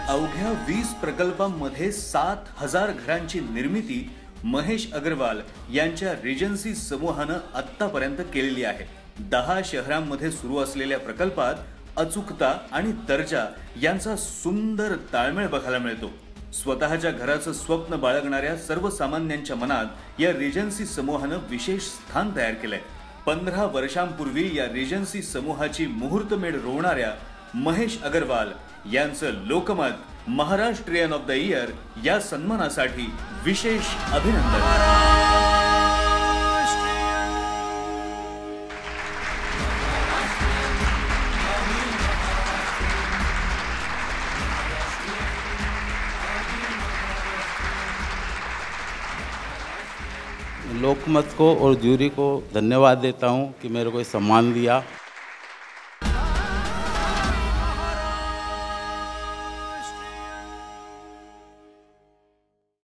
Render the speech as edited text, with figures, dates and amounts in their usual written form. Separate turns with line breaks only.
अवघ्या 20 प्रकल्पांमध्ये 7,000 घरांची निर्मिती महेश अग्रवाल यांच्या रिजन्सी समूहानं आत्तापर्यंत केलेली आहे। 10 शहरांमध्ये सुरू असलेल्या प्रकल्पात अचूकता आणि दर्जा यांचा सुंदर ताळमेळ बघायला मिळतो। स्वतःच्या घराचं स्वप्न बाळगणाऱ्या सर्वसामान्यांच्या मनात या रिजन्सी समूहानं विशेष स्थान तयार केलंय। 15 वर्षांपूर्वी या रिजन्सी समूहाची मुहूर्तमेढ रोवणाऱ्या महेश अग्रवाल यांचं Lokmat Maharashtrian of the year या सन्मानासाठी विशेष अभिनंदन।
लोकमत को और जूरी को धन्यवाद देता हूं कि मेरे को सम्मान दिया।